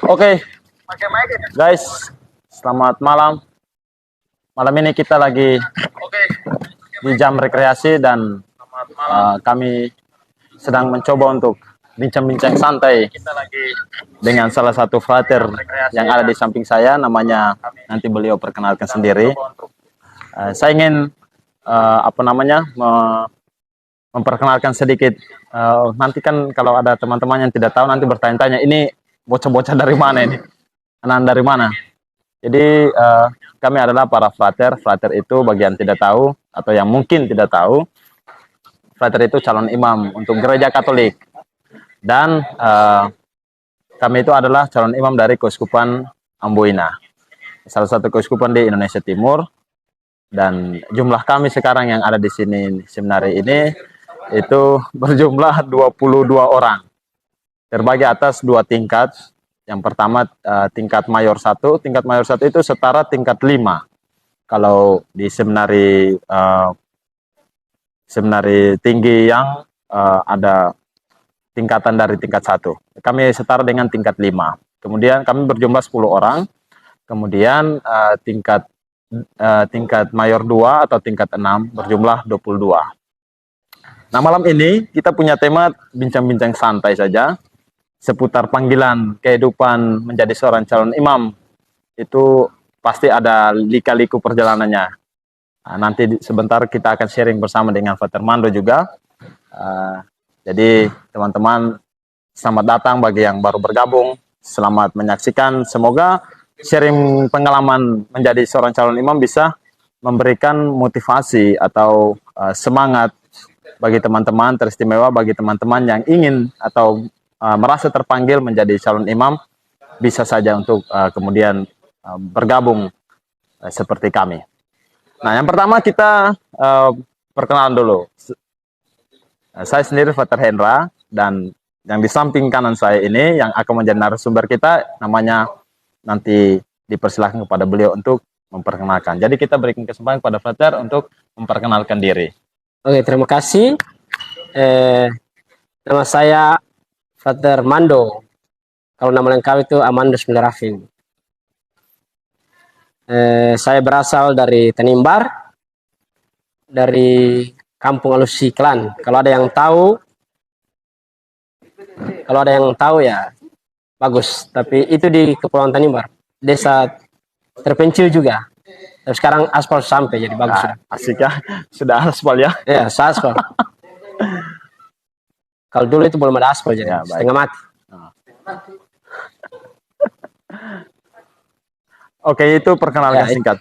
Oke, guys, selamat malam. Malam ini kita lagi di jam rekreasi dan kami sedang mencoba untuk bincang-bincang santai dengan salah satu frater yang ada di samping saya. Namanya nanti beliau perkenalkan sendiri. Saya ingin memperkenalkan sedikit. Nanti kan kalau ada teman-teman yang tidak tahu nanti bertanya-tanya, ini bocah-bocah dari mana ini? Anak dari mana? Jadi kami adalah para frater. Frater itu bagi yang tidak tahu atau yang mungkin tidak tahu, frater itu calon imam untuk gereja Katolik. Dan kami itu adalah calon imam dari Keuskupan Amboina, salah satu keuskupan di Indonesia Timur. Dan jumlah kami sekarang yang ada di sini seminari ini itu berjumlah 22 orang. Terbagi atas dua tingkat. Yang pertama tingkat mayor 1. Tingkat mayor 1 itu setara tingkat 5. Kalau di seminari tinggi yang ada tingkatan dari tingkat 1. Kami setara dengan tingkat 5. Kemudian kami berjumlah 10 orang. Kemudian tingkat mayor 2 atau tingkat 6 berjumlah 22. Nah, malam ini kita punya tema bincang-bincang santai saja seputar panggilan kehidupan menjadi seorang calon imam. Itu pasti ada lika-liku perjalanannya. Nah, nanti sebentar kita akan sharing bersama dengan Frater Mando juga. Jadi teman-teman, selamat datang bagi yang baru bergabung. Selamat menyaksikan. Semoga sharing pengalaman menjadi seorang calon imam bisa memberikan motivasi atau semangat bagi teman-teman, teristimewa bagi teman-teman yang ingin atau merasa terpanggil menjadi calon imam, bisa saja untuk kemudian bergabung seperti kami. Nah, yang pertama kita perkenalan dulu. Saya sendiri Frater Hendra, dan yang di samping kanan saya ini yang akan menjadi narasumber kita, namanya nanti dipersilahkan kepada beliau untuk memperkenalkan. Jadi kita berikan kesempatan kepada Frater untuk memperkenalkan diri. Oke, terima kasih. Nama saya Frater Mando. Kalau nama lengkap itu Amandus Milerafin. Saya berasal dari Tanimbar, dari Kampung Alusi Klan. Kalau ada yang tahu ya bagus. Tapi itu di Kepulauan Tanimbar, desa terpencil juga. Tapi sekarang aspal sampai, jadi bagus. Asik ya, sudah aspal ya? Ya, aspal. Kalau dulu itu belum ada aspal, jadi ya, setengah mati. Oke, itu perkenalkan singkat.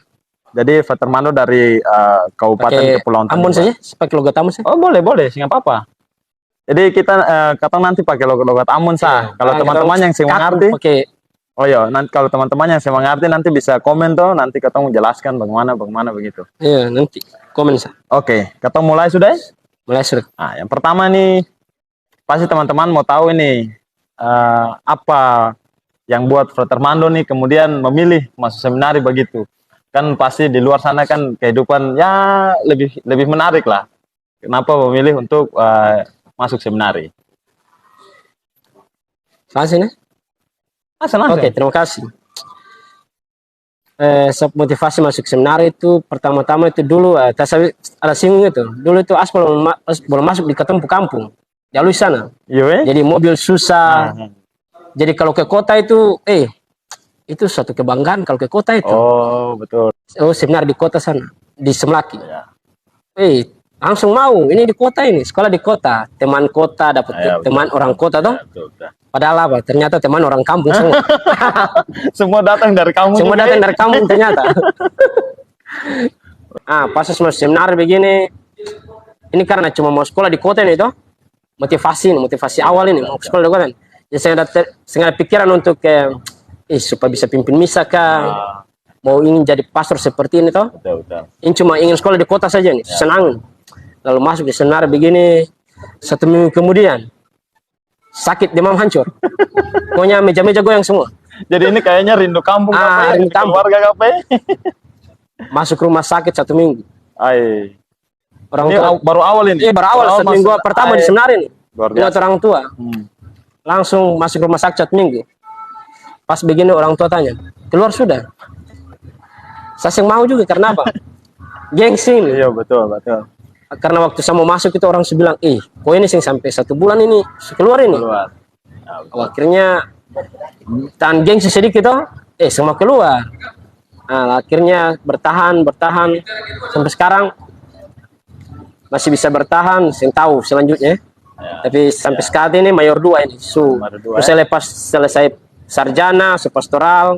Jadi Frater Mando dari Kabupaten Kepulauan Tanimbar. Ambon saja, pakai logat Ambon saja. Oh, boleh, nggak apa-apa. Jadi kita nanti pakai logat Ambon sah. Kalau teman-teman yang mengerti, oh ya, nanti kalau teman-teman yang mengerti nanti bisa komen tuh, nanti ketemu jelaskan bagaimana begitu. Iya, nanti komen sah. Oke, ketemu mulai sudah? Mulai sudah. Nah, yang pertama nih, pasti teman-teman mau tahu ini apa yang buat Frater Mando nih kemudian memilih masuk seminari begitu. Kan pasti di luar sana kan kehidupan ya lebih menarik lah. Kenapa memilih untuk masuk seminari? Langsung ya? Oke, terima kasih. Motivasi masuk seminari itu pertama-tama itu dulu ada singgung itu. Dulu itu aspal belum masuk di ketemu kampung. Jalur sana. Jadi mobil susah. Jadi kalau ke kota itu itu suatu kebanggaan kalau ke kota itu. Oh, betul. Oh, seminar di kota sana, di Semlaki. Ya. Langsung mau, ini di kota ini, sekolah di kota. Teman kota, dapat teman orang kota toh. Padahal apa? Ternyata teman orang kampung semua. Semua datang dari kampung. Semua datang dari kampung ternyata. Pas masuk seminar begini, ini karena cuma mau sekolah di kota ini toh. Motivasi awal ini mau sekolah di kota. Jadi saya ada pikiran untuk supaya bisa pimpin misa kah, mau ingin jadi pastor seperti ini toh. Betul. Ini cuma ingin sekolah di kota saja nih, senang. Lalu masuk di seminar begini, 1 minggu kemudian sakit, demam hancur. Pokoknya meja-meja goyang semua. Jadi ini kayaknya rindu kampung, rindu keluarga Masuk rumah sakit 1 minggu. Orang ini baru awal ini. Iya, baru awal 1 minggu pertama di seminar ini. Lihat orang tua. Langsung masuk rumah sakit 1 minggu. Pas begini orang tua tanya, keluar sudah. Saya yang mau juga karena apa? Gengsi nih. Iya betul betul. Karena waktu saya mau masuk itu orang bilang, kok ini sih sampai 1 bulan ini keluar ini. Keluar. Akhirnya tahan gengsi sedikit toh, semua keluar. Nah, akhirnya bertahan sampai sekarang masih bisa bertahan. Saya tahu selanjutnya. Tapi sampai saat ini mayor 2 ini. Terus saya selesai sarjana, pastoral.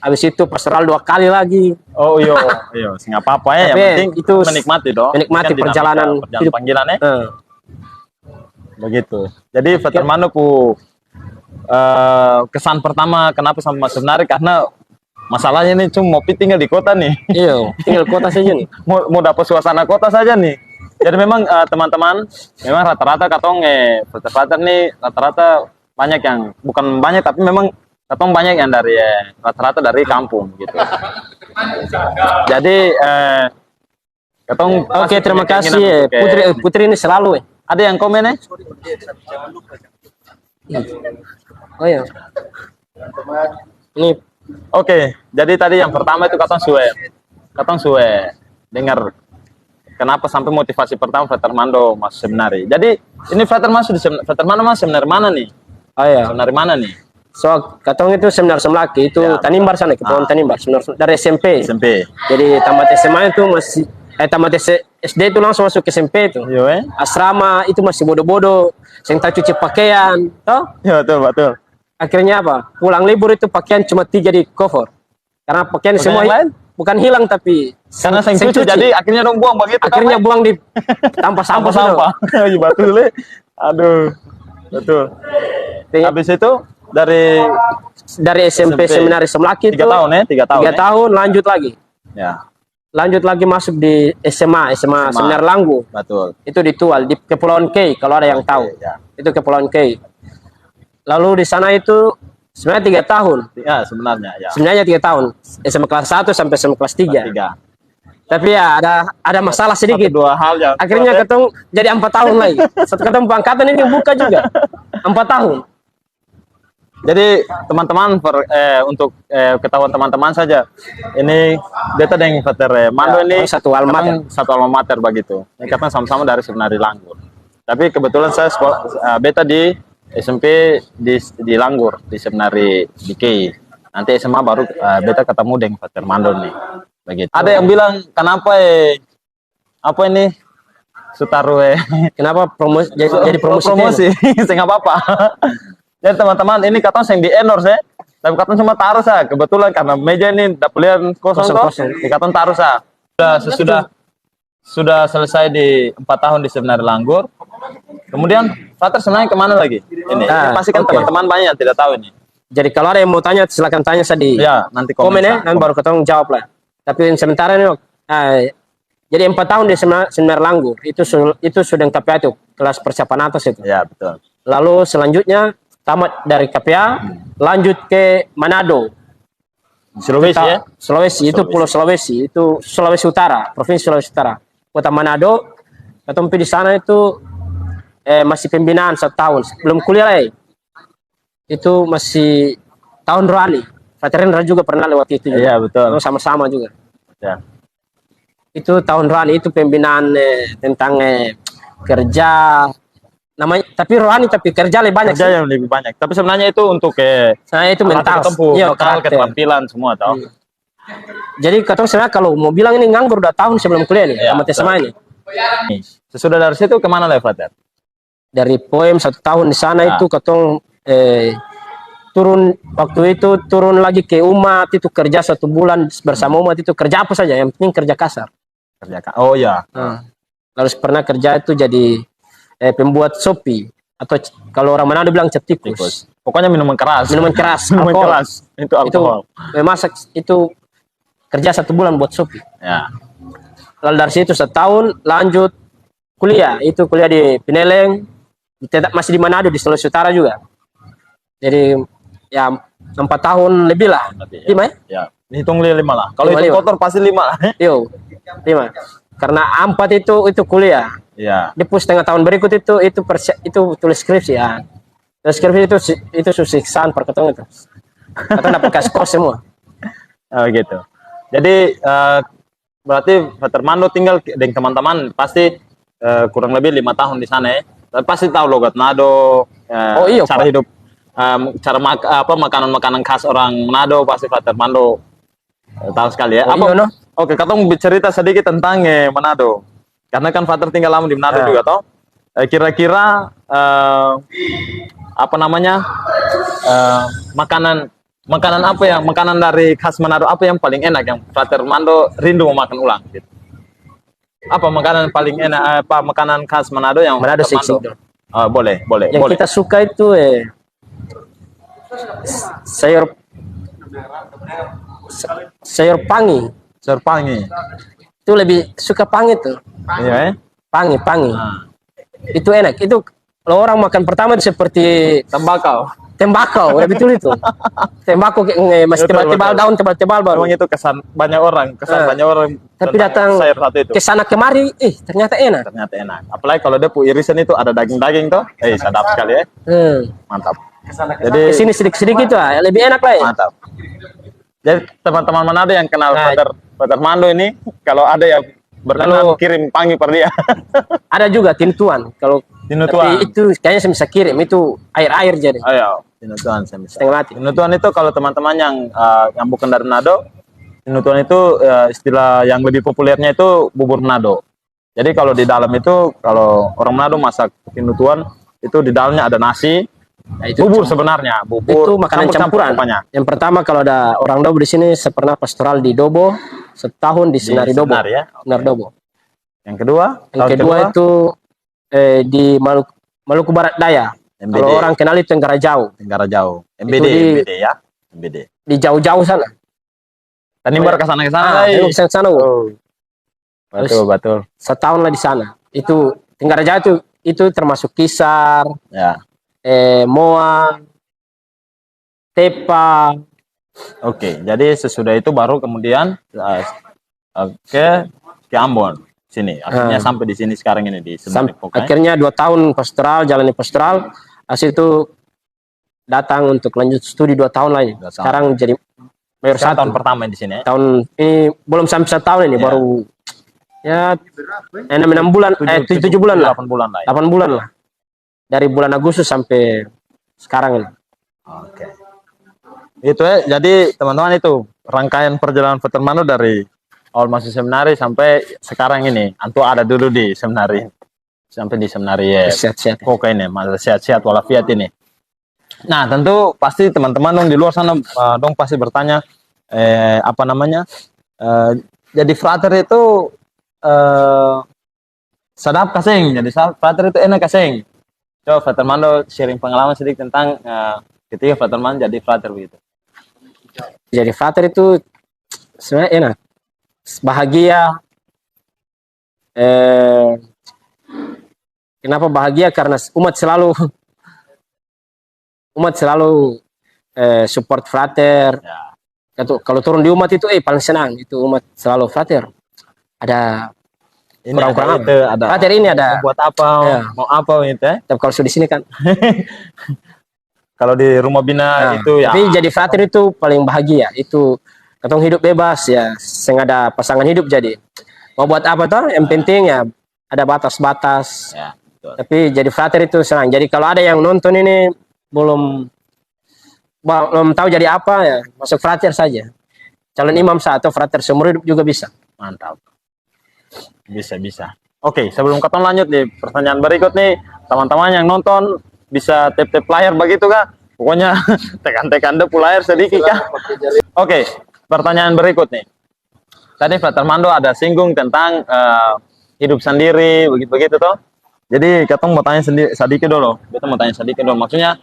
Habis itu pastoral 2 kali lagi. Oh iya, nggak apa-apa ya. Yang penting itu menikmati dong. Menikmati kan perjalanan hidup panggilannya. Begitu. Jadi Frater Mando kesan pertama kenapa sama Mas Sebenari, karena masalahnya ini cuma mau tinggal di kota nih. Iya, tinggal kota saja nih. mau dapat suasana kota saja nih. Jadi memang teman-teman, memang rata-rata katong Frater nih rata-rata banyak yang bukan banyak tapi memang katong banyak yang dari rata-rata dari kampung gitu. Jadi katong oke, terima kasih Putri ini selalu ada yang komen oh ya ini oke. Jadi tadi yang pertama itu katong suwe dengar kenapa sampai motivasi pertama Frater Mando Mas Sebenari. Jadi ini Frater Mando Mas Sebenari mana nih? Oh ya, sebenarnya mana nih? So, katong itu seminar Semlaki itu ya, Tanimbar sana, Kepulauan Tanimbar, seminar dari SMP. Jadi tamat SMA itu masih tamat SD itu langsung masuk ke SMP itu. Asrama itu masih bodoh-bodoh, yang tak cuci pakaian, toh? Ya, betul. Akhirnya apa? Pulang libur itu pakaian cuma 3 di cover. Karena pakaian semua bukan hilang tapi karena saya cuci, jadi akhirnya dong buang begitu. Akhirnya buang di sampah. Iya betul. Aduh. Betul. Habis itu dari SMP Seminari Semlaki 3 tahun ya, 3 tahun. 3 tahun lanjut lagi. Ya. Lanjut lagi masuk di SMA Seminar Langgu. Betul. Itu di Tual di Kepulauan Kei kalau ada yang tahu. Ya. Itu Kepulauan Kei. Lalu di sana itu sebenarnya 3 tahun. Ya, sebenarnya 3 tahun. SMA kelas 1 sampai SMA kelas 3. Tapi ya ada masalah sedikit. 2 hal ya. Akhirnya ketemu jadi 4 tahun lagi. Satu ketemu pangkatan ini buka juga. 4 tahun. Jadi teman-teman untuk ketahuan teman-teman saja, ini beta dengan Frater Mando ini satu alma mater begitu. Ini katanya sama-sama dari Seminari Langgur. Tapi kebetulan saya beta di SMP di Langgur, di Seminari Dikei. Nanti SMA baru beta ketemu dengan Frater Mando nih. Begitu. Ada yang bilang kenapa apa ini Sutaru kenapa jadi promosi? Saya nggak apa-apa. Jadi teman-teman ini katanya yang di endorse ya, tapi katanya cuma taruh saya. Kebetulan karena meja ini dapet kosong. Di katanya taruh saya. Sudah selesai di 4 tahun di Seminari Langgur. Kemudian Frater sebenarnya kemana lagi? Ini pasti kan teman-teman banyak yang tidak tahu ini. Jadi kalau ada yang mau tanya silakan tanya saya di nanti komen ya, nanti baru ketemu jawab lah. Tapi sementara ini jadi 4 tahun di Seminar Langgur itu sudah KPA itu kelas persiapan atas itu. Ya betul. Lalu selanjutnya tamat dari KPA lanjut ke Manado. Sulawesi itu Pulau Sulawesi, itu Sulawesi Utara, Provinsi Sulawesi Utara. Kota Manado. Ketemu di sana itu masih pembinaan 1 tahun, belum kuliah itu masih tahun rohani. Frater Rendra juga pernah lewat itu juga. Iya betul. Sama-sama juga. Ya. Itu tahun rohani itu pembinaan tentang kerja namanya, tapi rohani tapi kerja lebih banyak. Kerja yang lebih banyak. Tapi sebenarnya itu untuk itu mental, keterampilan semua tahu. Jadi katong sebenarnya kalau mau bilang ini nganggur 2 tahun sebelum kuliah nih, sama SMA ini. Sesudah dari situ kemana lah Frater? Dari Poem 1 tahun di sana itu katong turun waktu itu turun lagi ke umat itu kerja 1 bulan bersama umat itu kerja apa saja yang penting kerja kasar. Oh ya. Lalu pernah kerja itu jadi pembuat sopi atau kalau orang Manado bilang cetikus. Pokoknya minuman keras. Minuman keras. Itu alkohol. Itu masak itu kerja 1 bulan buat sopi. Ya. Lalu dari situ 1 tahun lanjut kuliah. Itu kuliah di Pineleng. Masih di Manado di Sulawesi Utara juga. Jadi ya 4 tahun lebih lah. 5 ya? Ya. Hitung 5 lah. Kalau itu kotor pasti 5 lah. 5. Karena 4 itu kuliah. Ya. Di setengah tahun berikut itu tulis skripsi ya. Tulis skripsi itu siksaan perketong itu. Atau dapat kasih kos semua. Oh gitu. Jadi berarti Frater Mando tinggal dengan teman-teman pasti kurang lebih 5 tahun di sana ya. Dan pasti tahu logat Manado, Oh iya, cara Pak. hidup, cara makanan-makanan khas orang Manado pasti Frater Mando tahu sekali ya. Oh, Apa? iya, no? Oke, katong bercerita sedikit tentang Manado. Karena kan Frater tinggal lama di Manado juga toh. Kira-kira apa namanya makanan apa yang makanan dari khas Manado apa yang paling enak yang Frater Mando rindu mau makan ulang gitu. Apa makanan paling enak, apa makanan khas Manado yang Manado Frater seksi. boleh Yang boleh kita suka itu sayur sayur pangi. serpangi. Itu lebih suka pangi tuh. Iya Pangi. Nah, Itu enak. Itu kalau orang makan pertama itu seperti tembakau, ya betul itu. Tembakau masih Betul, tebal-tebal, betul. daun tebal-tebal baru. memang itu kesan banyak orang Tapi tentang datang sayur satu itu ke sana kemari, ternyata enak. ternyata enak. Apalagi kalau dia irisan itu ada daging-daging tuh, sedap sekali ya. Mantap. Jadi Ke sini sedikit-sedikit tuh, lebih enak lah ya. mantap. Jadi teman-teman Manado yang kenal Nah, Frater Mando ini, kalau ada yang berkenan kirim pangi per dia. Ada juga tinutuan. Kalau Tinutuan. tapi itu kayaknya saya bisa kirim, itu air-air jadi. Ayo, tinutuan saya bisa. Setengah mati. Tinutuan itu kalau teman-teman yang bukan dari Manado, tinutuan itu istilah yang lebih populernya itu bubur Manado. Jadi kalau di dalam itu kalau orang Manado masak tinutuan itu di dalamnya ada nasi, Nah, itu bubur sebenarnya, bubur itu makanan campur-campur campuran. pokoknya. Yang pertama kalau ada orang Dobo di sini, saya pernah pastoral di Dobo, setahun di Senari Dobo. Senar ya. Senar Dobo. Yang kedua, Yang kedua itu di Maluku Barat Daya. MBD. Kalau orang kenal itu Tenggara Jauh. Tenggara Jauh, MBD, Itu MBD ya, MBD. Di jauh-jauh sana. Tanimbar ke sana Tengok ke sana. Oh. Betul. Setahun lah di sana. Itu Tenggara Jauh itu termasuk Kisar, Ya. Moa, Tepa. Oke, jadi sesudah itu baru kemudian ke Ambon sini. Akhirnya sampai di sini sekarang ini di Senarik Pokai. Akhirnya 2 tahun pastoral, jalani pastoral. Hasil itu datang untuk lanjut studi 2 tahun lagi. Sekarang jadi mayor Sekarang 1. tahun pertama di sini. Tahun ini belum sampai 1 tahun ini, baru ya 6 bulan, 7 bulan lah. 8 bulan lah. 8 bulan lah. Dari bulan Agustus sampai sekarang ini. Oke. Itu ya, jadi teman-teman itu rangkaian perjalanan Frater Mando dari awal masuk seminari sampai sekarang ini. Antu ada dulu di seminari. Sampai di seminari ya. Sehat-sehat. Pokoknya ini, masa sehat-sehat walafiat ini. Nah, tentu pasti teman-teman dong di luar sana dong pasti bertanya apa namanya? Jadi frater itu sadap kaseng. Jadi frater itu enak kaseng. Coba Frater Mando sharing pengalaman sedikit tentang ketika Frater Mando jadi frater begitu. Jadi frater itu sebenarnya enak, bahagia. Kenapa bahagia? Karena umat selalu support frater. Ya. Kalau turun di umat itu paling senang itu umat selalu frater. Ada Ini kurang-kurang ada, itu, ada frater ini ada. buat apa? Ya. Mau apa gitu ya? Tapi kalau sudah di sini kan. Kalau di rumah bina itu ya. Tapi jadi frater itu paling bahagia. Itu katong hidup bebas ya, seng ada pasangan hidup jadi. Mau buat apa toh? Yang penting ya ada batas-batas. Ya, betul. Tapi jadi frater itu senang. Jadi kalau ada yang nonton ini belum tahu jadi apa ya, masuk frater saja. Calon imam atau frater seumur hidup juga bisa. Mantap. Bisa. Oke, sebelum kita lanjut di pertanyaan berikut nih, teman-teman yang nonton bisa tap-tap layar begitu kak? Pokoknya tekan-tekan deh layar sedikit kak. Oke, pertanyaan berikut nih. Tadi Frater Mando ada singgung tentang hidup sendiri, begitu toh. Jadi kita mau tanya sedikit dulu. Maksudnya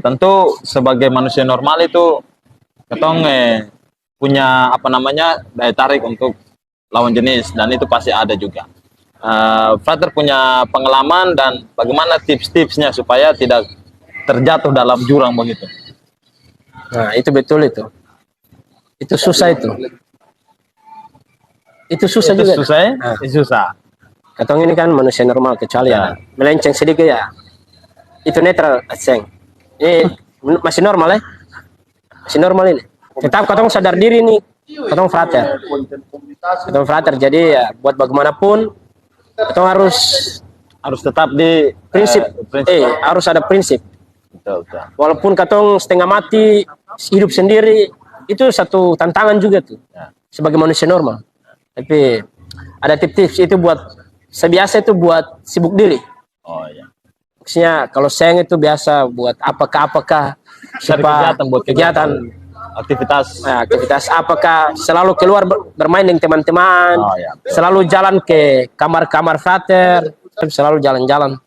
tentu sebagai manusia normal itu kita punya apa namanya daya tarik untuk lawan jenis dan itu pasti ada juga. Frater punya pengalaman dan bagaimana tips-tipsnya supaya tidak terjatuh dalam jurang begitu. Nah itu betul itu. Itu susah itu. Itu susah juga. Susah ya? Susah. Katong ini kan manusia normal kecuali ya melenceng sedikit ya. Itu netral, Seng. Ini masih normal ya. masih normal ini. Tetap katong sadar diri nih, katong frater. Katong frater, jadi ya buat bagaimanapun katong harus tetap di prinsip. Harus ada prinsip. Betul, betul. Walaupun katong setengah mati hidup sendiri, itu satu tantangan juga tuh ya, sebagai manusia normal. Tapi ada tips-tips itu buat sebiasa itu buat sibuk diri. Oh iya. Maksudnya kalau sayang itu biasa buat apakah kegiatan buat kegiatan aktivitas apakah selalu keluar bermain dengan teman-teman. Oh, iya. Selalu jalan ke kamar-kamar frater, selalu jalan-jalan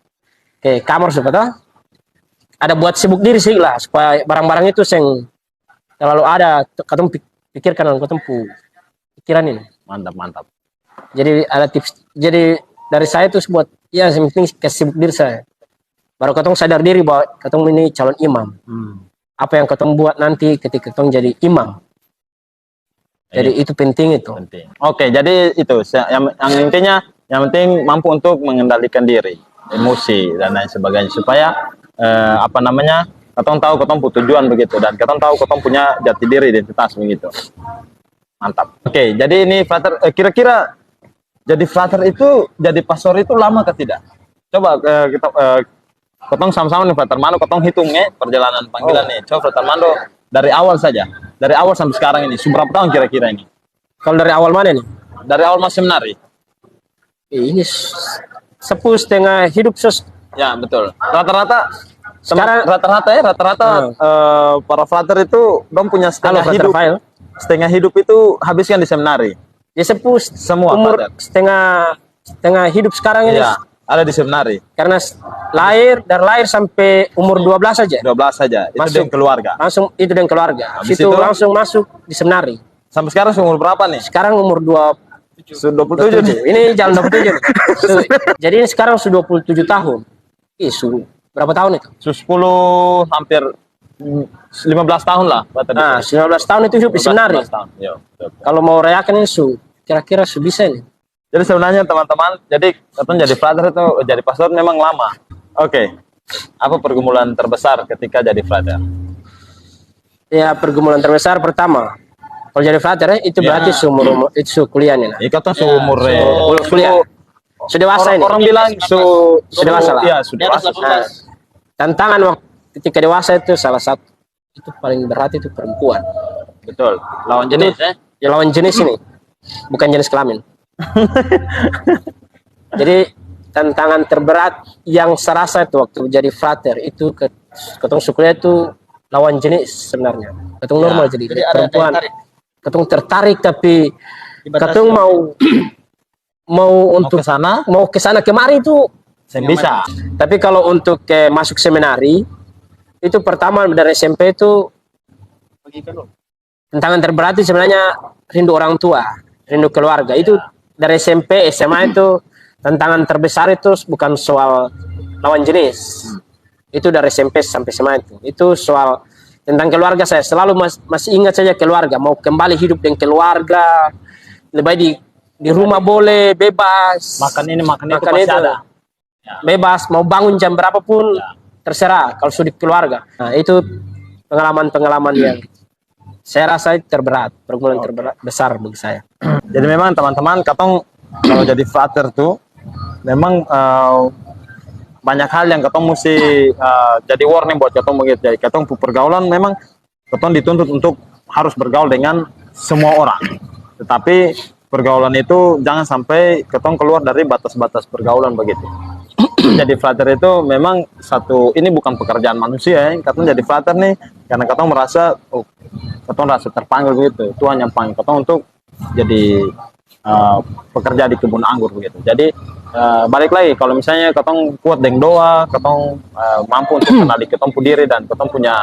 ke kamar supaya ada buat sibuk diri sih lah, supaya barang-barang itu yang terlalu ada katong pikirkan dalam katong pikiran ini. Mantap. Jadi ada tips. Jadi dari saya itu buat ya yang penting kesibuk diri saya. Baru katong sadar diri bahwa katong ini calon imam. Apa yang katong buat nanti ketika katong jadi imam. Jadi itu penting itu. Penting. Oke, jadi itu yang intinya yang penting mampu untuk mengendalikan diri, emosi dan lain sebagainya supaya katong tahu katong punya tujuan begitu dan katong tahu katong punya jati diri, identitas begitu. Mantap. Oke, jadi ini frater kira-kira jadi frater itu jadi pastor itu lama ke tidak? Coba kita katong sama-sama nih frater Mando, katong hitungnya perjalanan panggilan nih. Coba frater Mando dari awal saja. Dari awal sampai sekarang ini, berapa tahun kira-kira ini? Kalau dari awal mana nih? Dari awal masih menari. Ini 10,5 hidup Ya, betul. Rata-rata sekarang para frater itu dong punya setengah hidup. Setengah hidup itu habiskan di seminari. Ya semua umur frater. setengah hidup sekarang ini. Ya, ada di seminari. Karena lahir sampai umur 12 saja. 12 saja. Itu masuk dengan keluarga. Langsung itu dengan keluarga. Habis itu langsung masuk di seminari. Sampai sekarang umur berapa nih? Sekarang umur 27 nih. Ini jalan 27 nih. Jadi ini sekarang sudah 27 tahun. Berapa tahun itu? 10 hampir 15 tahun lah. Nah, 19 tahun itu hidup di seminari. Kalau mau rayakan ini kira-kira bisa ini. Jadi sebenarnya teman-teman, jadi frater itu jadi pastor memang lama. Oke. Apa pergumulan terbesar ketika jadi frater? Ya, pergumulan terbesar pertama. Kalau jadi frater itu berarti seumur itu kuliah nih. Ikatan seumur kuliah. Sudah dewasa ini. Orang bilang sudah dewasa lah. Iya, sudah dewasa. Tantangan waktu ketika dewasa itu salah satu itu paling berat itu perempuan. Betul. Lawan jenis ya lawan jenis ini. Bukan jenis kelamin. Jadi tantangan terberat yang serasa itu waktu jadi frater itu ketong kuliah itu lawan jenis sebenarnya. Ketong normal jadi perempuan. Ketong tertarik tapi ketong mau untuk ke sana kemari itu bisa. Tapi kalau untuk masuk seminari itu pertama dari SMP itu tantangan terberat itu sebenarnya rindu orang tua, rindu keluarga. Itu dari SMP, SMA itu tantangan terbesar itu bukan soal lawan jenis. Itu dari SMP sampai SMA itu soal tentang keluarga. Saya selalu masih ingat saja keluarga, mau kembali hidup dengan keluarga, lebih di rumah boleh bebas, makan itu pasti ada ya. Bebas mau bangun jam berapapun ya. Terserah kalau sudah keluarga. Nah itu pengalaman yang saya rasa terberat, pergumulan terberat besar bagi saya. Jadi memang teman-teman katong kalau jadi frater tuh memang banyak hal yang katong mesti jadi warning buat katong begitu. Jadi katong pergaulan memang katong dituntut untuk harus bergaul dengan semua orang. Tetapi pergaulan itu jangan sampai katong keluar dari batas-batas pergaulan begitu. Jadi frater itu memang ini bukan pekerjaan manusia ya. Katong jadi frater nih karena katong merasa katong rasa terpanggil begitu. Tuhan yang panggil katong untuk jadi pekerja di kebun anggur begitu. Jadi balik lagi kalau misalnya katong kuat dengan doa, katong mampu untuk kenali katong diri dan katong punya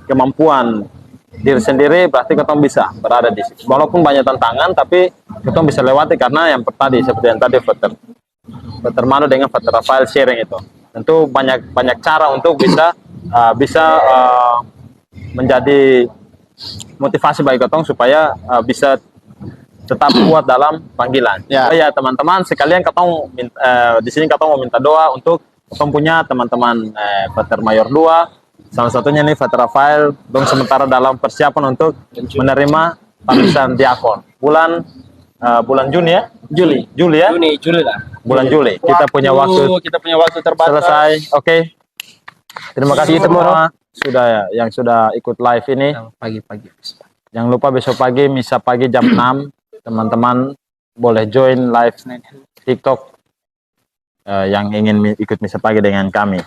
kemampuan diri sendiri, berarti katong bisa berada di situ. Walaupun banyak tantangan, tapi katong bisa lewati karena yang tadi seperti yang tadi Frater Mando dengan Frater Rafael sharing itu. Tentu banyak cara untuk bisa menjadi motivasi bagi katong supaya bisa tetap kuat dalam panggilan. Ya teman-teman sekalian katong di sini katong mau minta doa untuk katong punya teman-teman Frater Mayor 2 Salah satunya nih Fat Rafael, dong sementara dalam persiapan untuk menerima pamisan diakon. Bulan Juni ya? Juli ya? Juli lah. Bulan Juli. Kita punya waktu terbatas. selesai. Oke. Terima kasih semua yang sudah ikut live ini. Pagi-pagi. Jangan lupa besok pagi misa pagi jam 6. Teman-teman boleh join live TikTok yang ingin ikut misa pagi dengan kami.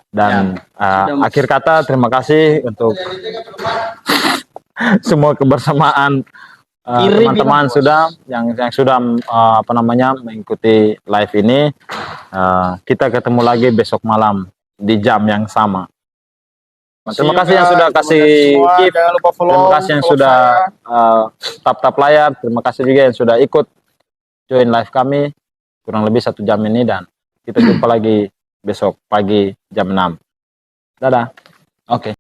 Dan akhir kata terima kasih untuk semua kebersamaan teman-teman yang sudah mengikuti live ini. Kita ketemu lagi besok malam di jam yang sama. Terima kasih yang sudah kasih gift. Jangan lupa follow. Terima kasih yang sudah tap layar. Terima kasih juga yang sudah ikut join live kami kurang lebih 1 jam ini, dan kita jumpa lagi besok pagi jam 6. Dadah. Oke.